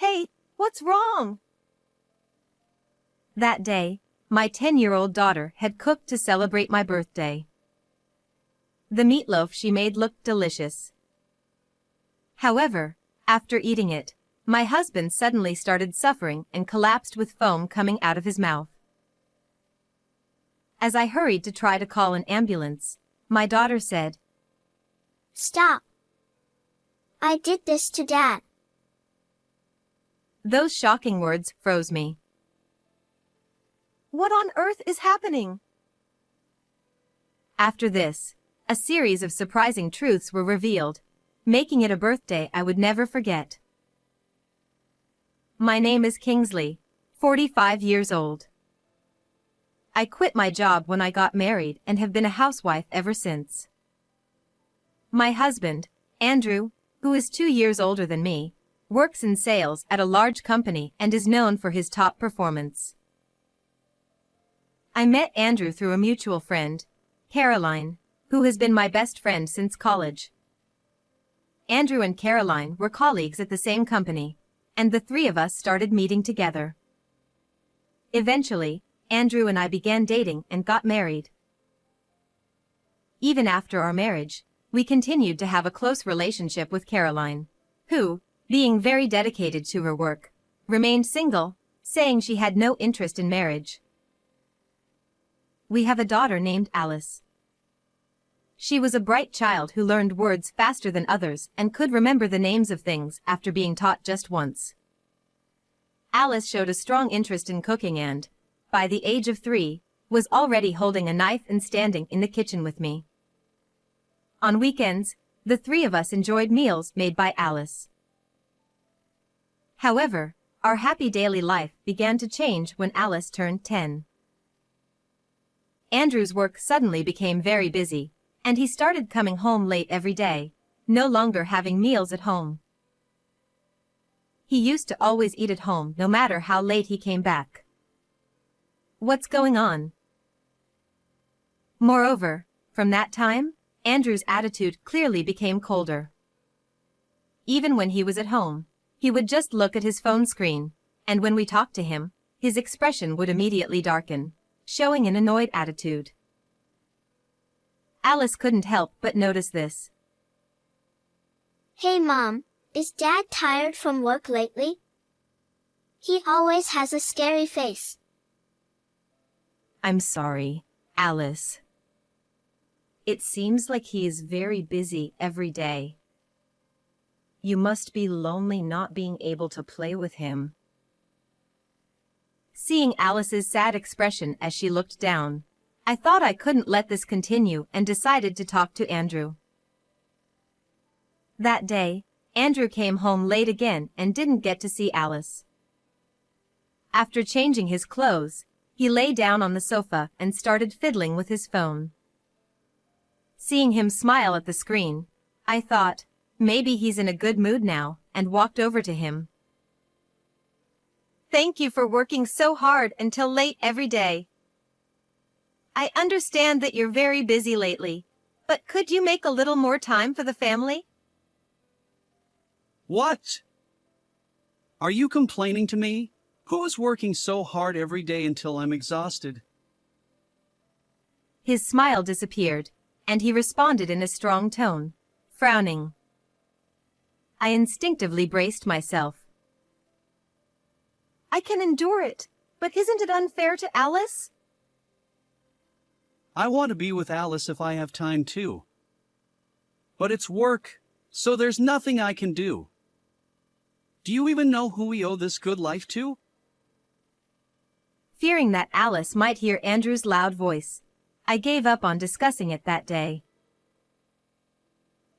Hey, what's wrong? That day, my 10-year-old daughter had cooked to celebrate my birthday. The meatloaf she made looked delicious. However, after eating it, my husband suddenly started suffering and collapsed with foam coming out of his mouth. As I hurried to try to call an ambulance, my daughter said, "Stop. I did this to Dad." Those shocking words froze me. What on earth is happening? After this, a series of surprising truths were revealed, making it a birthday I would never forget. My name is Kingsley, 45 years old. I quit my job when I got married and have been a housewife ever since. My husband, Andrew, who is 2 years older than me, works in sales at a large company and is known for his top performance. I met Andrew through a mutual friend, Caroline, who has been my best friend since college. Andrew and Caroline were colleagues at the same company, and the three of us started meeting together. Eventually, Andrew and I began dating and got married. Even after our marriage, we continued to have a close relationship with Caroline, who, being very dedicated to her work, remained single, saying she had no interest in marriage. We have a daughter named Alice. She was a bright child who learned words faster than others and could remember the names of things after being taught just once. Alice showed a strong interest in cooking and, by the age of 3, was already holding a knife and standing in the kitchen with me. On weekends, the three of us enjoyed meals made by Alice. However, our happy daily life began to change when Alice turned 10. Andrew's work suddenly became very busy, and he started coming home late every day, no longer having meals at home. He used to always eat at home no matter how late he came back. What's going on? Moreover, from that time, Andrew's attitude clearly became colder. Even when he was at home, he would just look at his phone screen, and when we talked to him, his expression would immediately darken, showing an annoyed attitude. Alice couldn't help but notice this. "Hey Mom, is Dad tired from work lately? He always has a scary face." I'm sorry, Alice. It seems like he is very busy every day. You must be lonely not being able to play with him. Seeing Alice's sad expression as she looked down, I thought I couldn't let this continue and decided to talk to Andrew. That day, Andrew came home late again and didn't get to see Alice. After changing his clothes, he lay down on the sofa and started fiddling with his phone. Seeing him smile at the screen, I thought, maybe he's in a good mood now, and walked over to him. Thank you for working so hard until late every day. I understand that you're very busy lately, but could you make a little more time for the family? What? Are you complaining to me? Who is working so hard every day until I'm exhausted? His smile disappeared, and he responded in a strong tone, frowning. I instinctively braced myself. I can endure it, but isn't it unfair to Alice? I want to be with Alice if I have time too. But it's work, so there's nothing I can do. Do you even know who we owe this good life to? Fearing that Alice might hear Andrew's loud voice, I gave up on discussing it that day.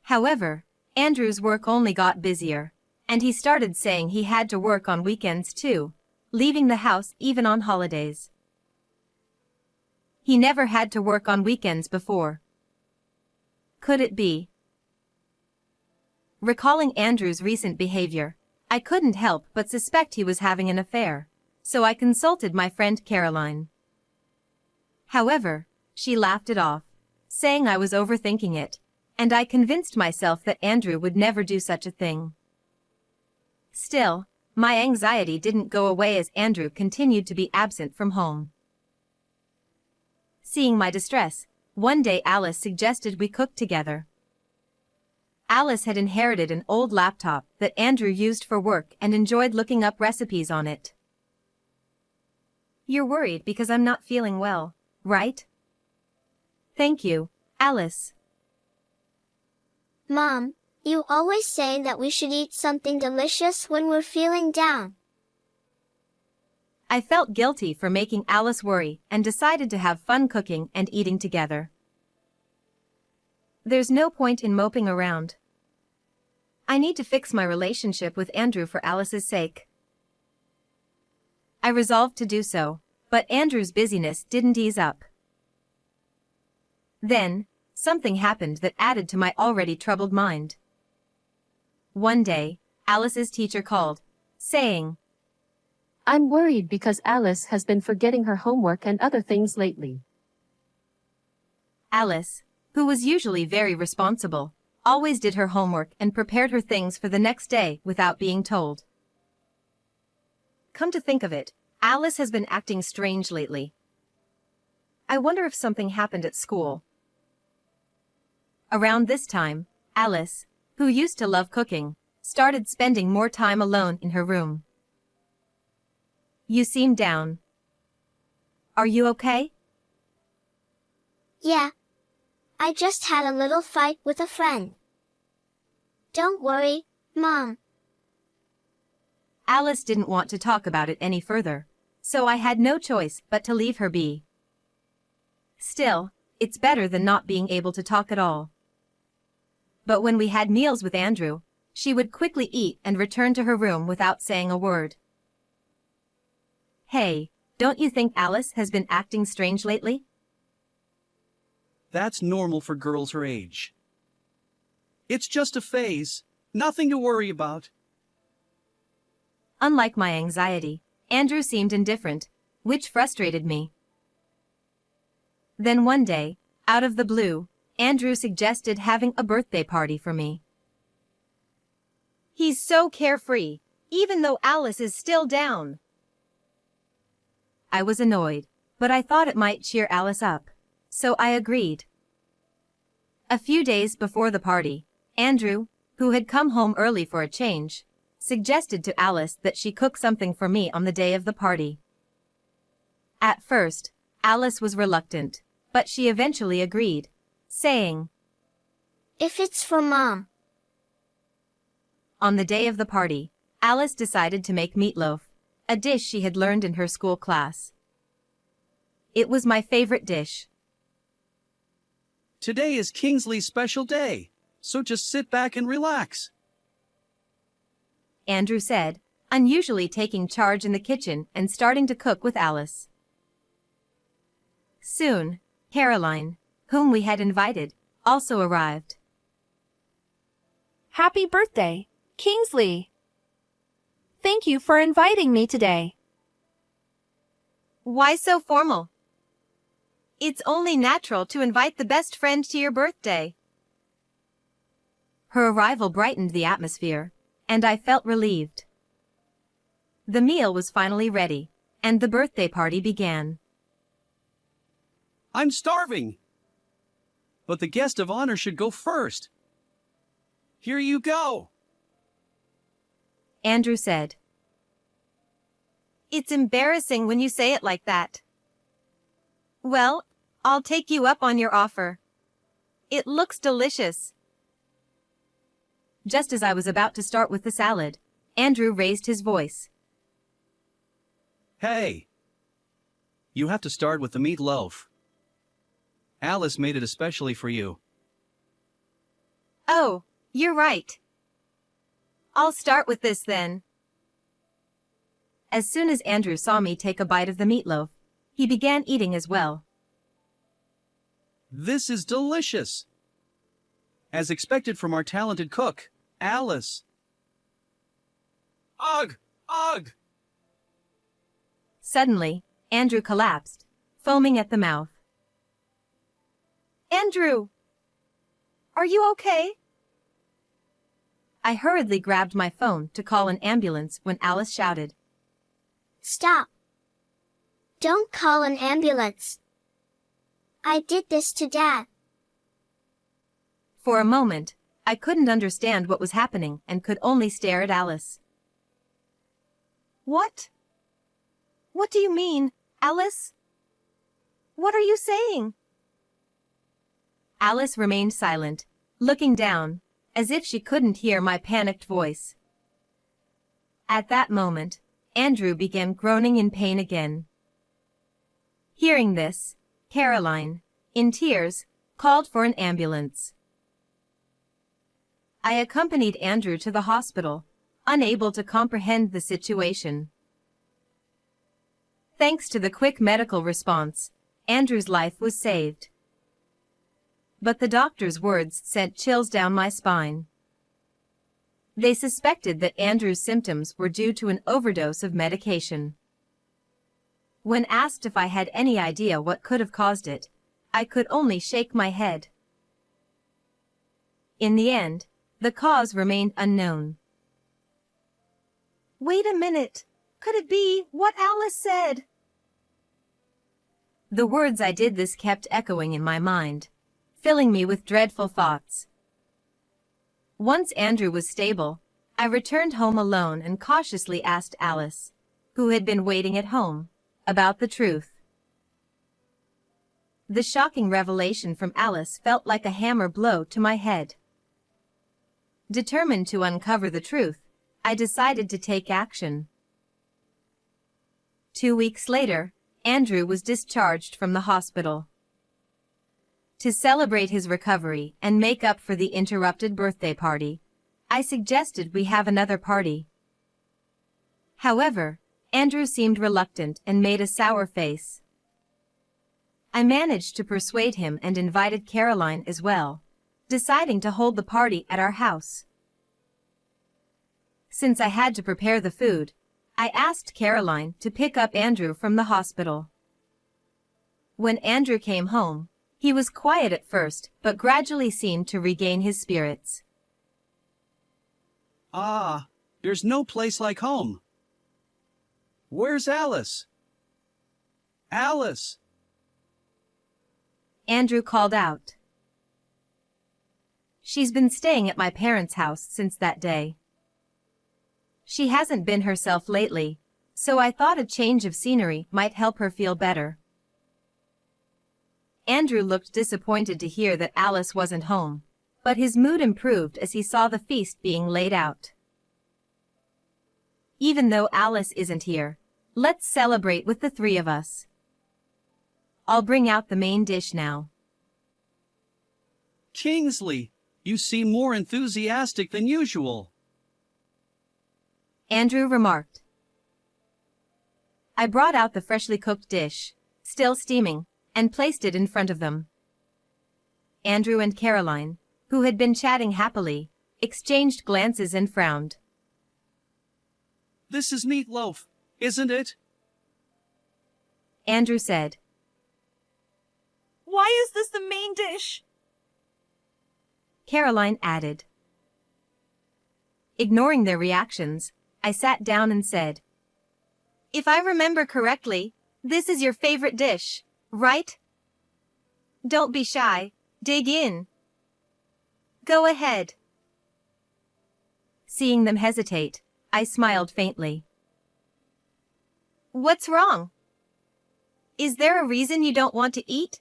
However, Andrew's work only got busier, and he started saying he had to work on weekends too, leaving the house even on holidays. He never had to work on weekends before. Could it be? Recalling Andrew's recent behavior, I couldn't help but suspect he was having an affair, so I consulted my friend Caroline. However, she laughed it off, saying I was overthinking it, and I convinced myself that Andrew would never do such a thing. Still, My anxiety didn't go away as Andrew continued to be absent from home. Seeing my distress, one day Alice suggested we cook together. Alice had inherited an old laptop that Andrew used for work and enjoyed looking up recipes on it. You're worried because I'm not feeling well, right? Thank you, Alice. Mom, you always say that we should eat something delicious when we're feeling down. I felt guilty for making Alice worry and decided to have fun cooking and eating together. There's no point in moping around. I need to fix my relationship with Andrew for Alice's sake. I resolved to do so, but Andrew's busyness didn't ease up. Then, something happened that added to my already troubled mind. One day, Alice's teacher called, saying, I'm worried because Alice has been forgetting her homework and other things lately. Alice, who was usually very responsible, always did her homework and prepared her things for the next day without being told. Come to think of it, Alice has been acting strange lately. I wonder if something happened at school. Around this time, Alice, who used to love cooking, started spending more time alone in her room. You seem down. Are you okay? Yeah. I just had a little fight with a friend. Don't worry, Mom. Alice didn't want to talk about it any further, so I had no choice but to leave her be. Still, it's better than not being able to talk at all. But when we had meals with Andrew, she would quickly eat and return to her room without saying a word. Hey, don't you think Alice has been acting strange lately? That's normal for girls her age. It's just a phase, nothing to worry about. Unlike my anxiety, Andrew seemed indifferent, which frustrated me. Then one day, out of the blue, Andrew suggested having a birthday party for me. He's so carefree, even though Alice is still down. I was annoyed, but I thought it might cheer Alice up, so I agreed. A few days before the party, Andrew, who had come home early for a change, suggested to Alice that she cook something for me on the day of the party. At first, Alice was reluctant, but she eventually agreed, saying, If it's for Mom. On the day of the party, Alice decided to make meatloaf, a dish she had learned in her school class. It was my favorite dish. Today is Kingsley's special day, so just sit back and relax, Andrew said, unusually taking charge in the kitchen and starting to cook with Alice. Soon, Caroline, whom we had invited, also arrived. Happy birthday, Kingsley! Thank you for inviting me today. Why so formal? It's only natural to invite the best friend to your birthday. Her arrival brightened the atmosphere, and I felt relieved. The meal was finally ready, and the birthday party began. I'm starving. But the guest of honor should go first. Here you go. Andrew said. It's embarrassing when you say it like that. Well, I'll take you up on your offer. It looks delicious. Just as I was about to start with the salad, Andrew raised his voice. Hey! You have to start with the meatloaf. Alice made it especially for you. Oh, you're right. I'll start with this then. As soon as Andrew saw me take a bite of the meatloaf, he began eating as well. This is delicious. As expected from our talented cook, Alice. Ugh! Ugh! Suddenly, Andrew collapsed, foaming at the mouth. Andrew! Are you okay? I hurriedly grabbed my phone to call an ambulance when Alice shouted. Stop. Don't call an ambulance. I did this to Dad. For a moment, I couldn't understand what was happening and could only stare at Alice. What? What do you mean, Alice? What are you saying? Alice remained silent, looking down, as if she couldn't hear my panicked voice. At that moment, Andrew began groaning in pain again. Hearing this, Caroline, in tears, called for an ambulance. I accompanied Andrew to the hospital, unable to comprehend the situation. Thanks to the quick medical response, Andrew's life was saved. But the doctor's words sent chills down my spine. They suspected that Andrew's symptoms were due to an overdose of medication. When asked if I had any idea what could have caused it, I could only shake my head. In the end, the cause remained unknown. Wait a minute. Could it be what Alice said? The words "I did this" kept echoing in my mind, filling me with dreadful thoughts. Once Andrew was stable, I returned home alone and cautiously asked Alice, who had been waiting at home, about the truth. The shocking revelation from Alice felt like a hammer blow to my head. Determined to uncover the truth, I decided to take action. 2 weeks later, Andrew was discharged from the hospital. To celebrate his recovery and make up for the interrupted birthday party, I suggested we have another party. However, Andrew seemed reluctant and made a sour face. I managed to persuade him and invited Caroline as well, deciding to hold the party at our house. Since I had to prepare the food, I asked Caroline to pick up Andrew from the hospital. When Andrew came home, he was quiet at first, but gradually seemed to regain his spirits. Ah, there's no place like home. Where's Alice? Alice! Andrew called out. She's been staying at my parents' house since that day. She hasn't been herself lately, so I thought a change of scenery might help her feel better. Andrew looked disappointed to hear that Alice wasn't home, but his mood improved as he saw the feast being laid out. Even though Alice isn't here, let's celebrate with the three of us. I'll bring out the main dish now. Kingsley, you seem more enthusiastic than usual. Andrew remarked. I brought out the freshly cooked dish, still steaming, and placed it in front of them. Andrew and Caroline, who had been chatting happily, exchanged glances and frowned. This is meatloaf, isn't it? Andrew said. Why is this the main dish? Caroline added. Ignoring their reactions, I sat down and said, If I remember correctly, this is your favorite dish, right? Don't be shy, dig in. Go ahead. Seeing them hesitate, I smiled faintly. What's wrong? Is there a reason you don't want to eat?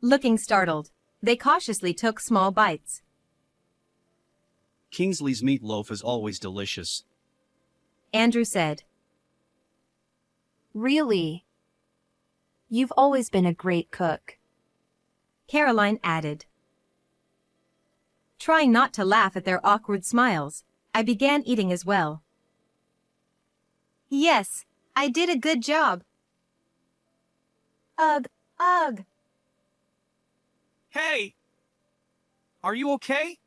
Looking startled, they cautiously took small bites. Kingsley's meatloaf is always delicious. Andrew said. Really? You've always been a great cook. Caroline added. Trying not to laugh at their awkward smiles, I began eating as well. Yes, I did a good job. Ugh, ugh. Hey! Are you okay?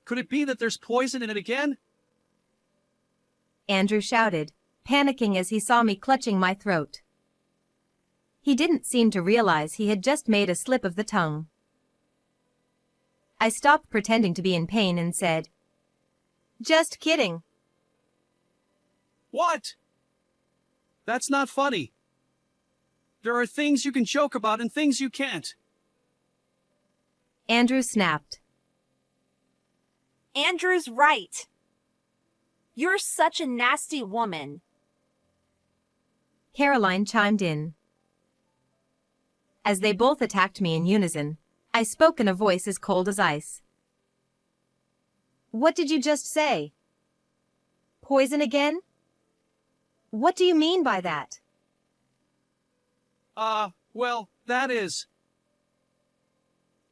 Could it be that there's poison in it again? Andrew shouted, panicking as he saw me clutching my throat. He didn't seem to realize he had just made a slip of the tongue. I stopped pretending to be in pain and said, "Just kidding." What? That's not funny. There are things you can joke about and things you can't. Andrew snapped. Andrew's right. You're such a nasty woman. Caroline chimed in. As they both attacked me in unison, I spoke in a voice as cold as ice. "What did you just say? Poison again? What do you mean by that?" Well, that is...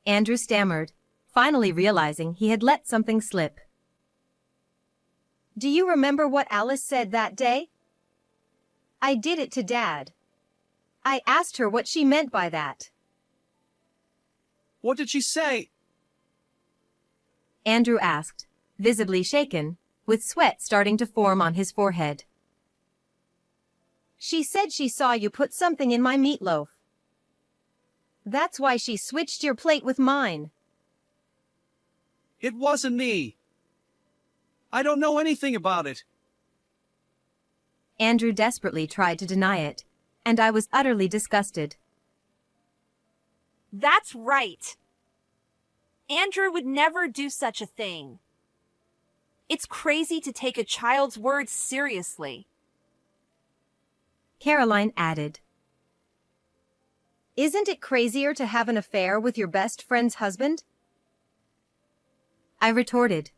Andrew stammered, finally realizing he had let something slip. "Do you remember what Alice said that day? I did it to Dad. I asked her what she meant by that." What did she say? Andrew asked, visibly shaken, with sweat starting to form on his forehead. "She said she saw you put something in my meatloaf. That's why she switched your plate with mine." It wasn't me. I don't know anything about it. Andrew desperately tried to deny it, and I was utterly disgusted. That's right. Andrew would never do such a thing. It's crazy to take a child's words seriously. Caroline added. "Isn't it crazier to have an affair with your best friend's husband?" I retorted.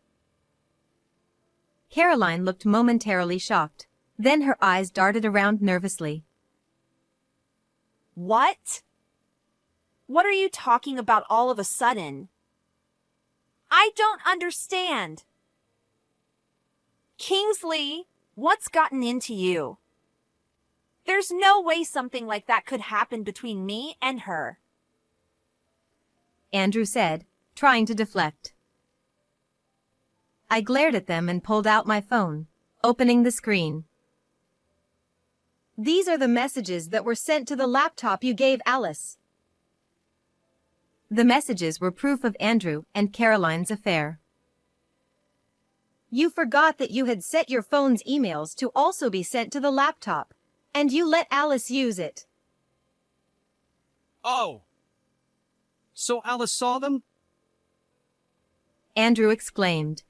Caroline looked momentarily shocked. Then her eyes darted around nervously. What? What are you talking about all of a sudden? I don't understand. Kingsley, what's gotten into you? There's no way something like that could happen between me and her. Andrew said, trying to deflect. I glared at them and pulled out my phone, opening the screen. "These are the messages that were sent to the laptop you gave Alice." The messages were proof of Andrew and Caroline's affair. "You forgot that you had set your phone's emails to also be sent to the laptop, and you let Alice use it." Oh. So Alice saw them? Andrew exclaimed.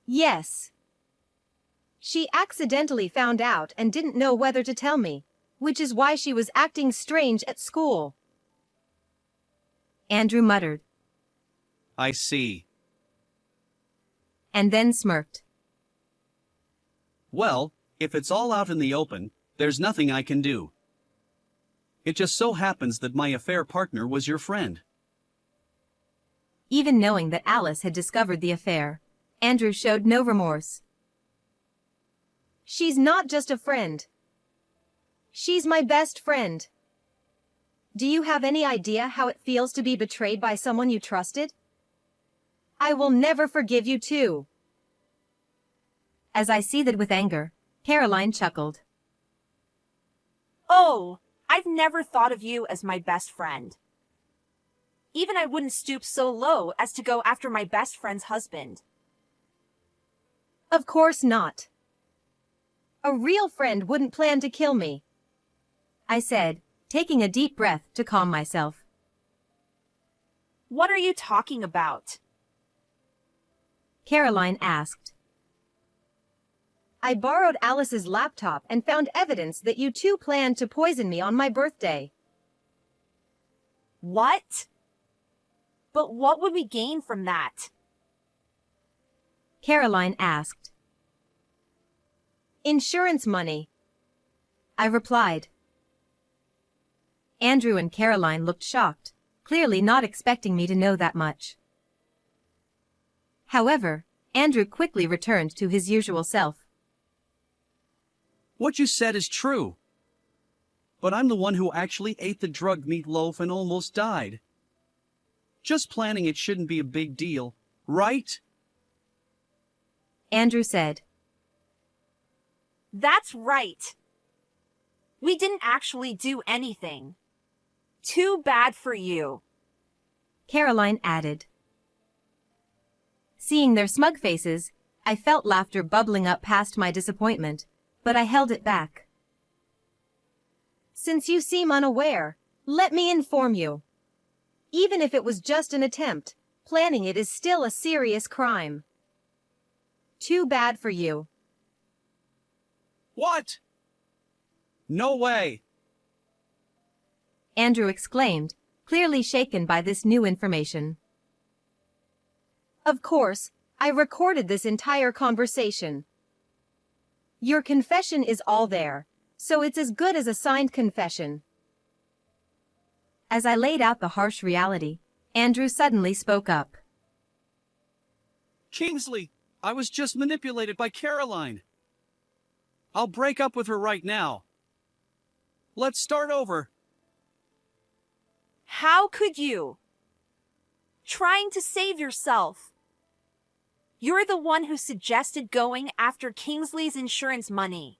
"Yes. She accidentally found out and didn't know whether to tell me, which is why she was acting strange at school." Andrew muttered. I see. And then smirked. Well, if it's all out in the open, there's nothing I can do. It just so happens that my affair partner was your friend. Even knowing that Alice had discovered the affair, Andrew showed no remorse. "She's not just a friend. She's my best friend. Do you have any idea how it feels to be betrayed by someone you trusted? I will never forgive you too." As I seethed with anger, Caroline chuckled. Oh, I've never thought of you as my best friend. Even I wouldn't stoop so low as to go after my best friend's husband. "Of course not. A real friend wouldn't plan to kill me," I said, taking a deep breath to calm myself. What are you talking about? Caroline asked. "I borrowed Alice's laptop and found evidence that you two planned to poison me on my birthday." What? But what would we gain from that? Caroline asked. "Insurance money," I replied. Andrew and Caroline looked shocked, clearly not expecting me to know that much. However, Andrew quickly returned to his usual self. What you said is true. But I'm the one who actually ate the drugged meatloaf and almost died. Just planning it shouldn't be a big deal, right? Andrew said. That's right. We didn't actually do anything. Too bad for you. Caroline added. Seeing their smug faces, I felt laughter bubbling up past my disappointment, but I held it back. Since you seem unaware, let me inform you. Even if it was just an attempt, planning it is still a serious crime. Too bad for you. What? No way! Andrew exclaimed, clearly shaken by this new information. Of course, I recorded this entire conversation. Your confession is all there, so it's as good as a signed confession. As I laid out the harsh reality, Andrew suddenly spoke up. Kingsley, I was just manipulated by Caroline. I'll break up with her right now. Let's start over. How could you? Trying to save yourself. You're the one who suggested going after Kingsley's insurance money.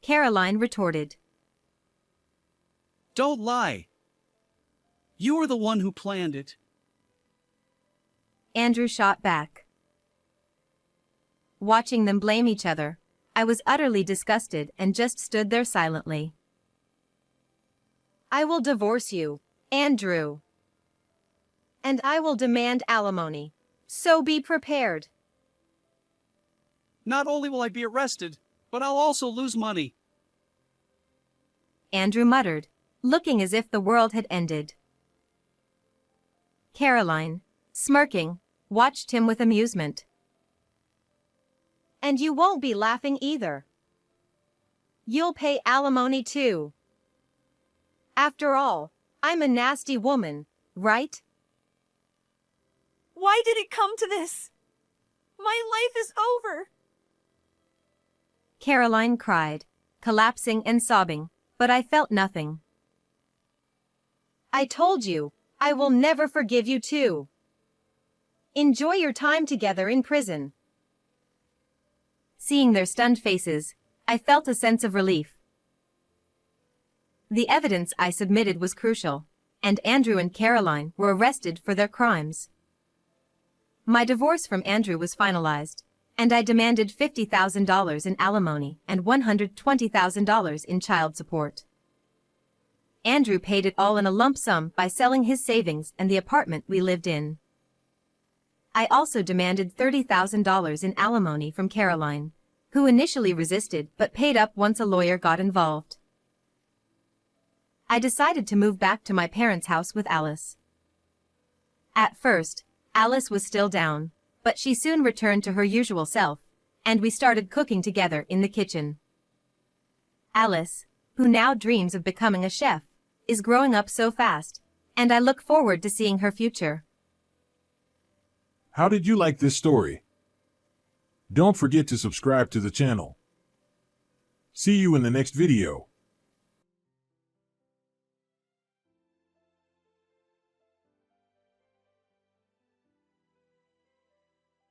Caroline retorted. Don't lie. You were the one who planned it. Andrew shot back. Watching them blame each other, I was utterly disgusted and just stood there silently. I will divorce you, Andrew. And I will demand alimony, so be prepared. Not only will I be arrested, but I'll also lose money. Andrew muttered, looking as if the world had ended. Caroline, smirking, watched him with amusement. And you won't be laughing either. You'll pay alimony too. After all, I'm a nasty woman, right? Why did it come to this? My life is over. Caroline cried, collapsing and sobbing, but I felt nothing. I told you, I will never forgive you too. Enjoy your time together in prison. Seeing their stunned faces, I felt a sense of relief. The evidence I submitted was crucial, and Andrew and Caroline were arrested for their crimes. My divorce from Andrew was finalized, and I demanded $50,000 in alimony and $120,000 in child support. Andrew paid it all in a lump sum by selling his savings and the apartment we lived in. I also demanded $30,000 in alimony from Caroline, who initially resisted but paid up once a lawyer got involved. I decided to move back to my parents' house with Alice. At first, Alice was still down, but she soon returned to her usual self, and we started cooking together in the kitchen. Alice, who now dreams of becoming a chef, is growing up so fast, and I look forward to seeing her future. How did you like this story? Don't forget to subscribe to the channel. See you in the next video.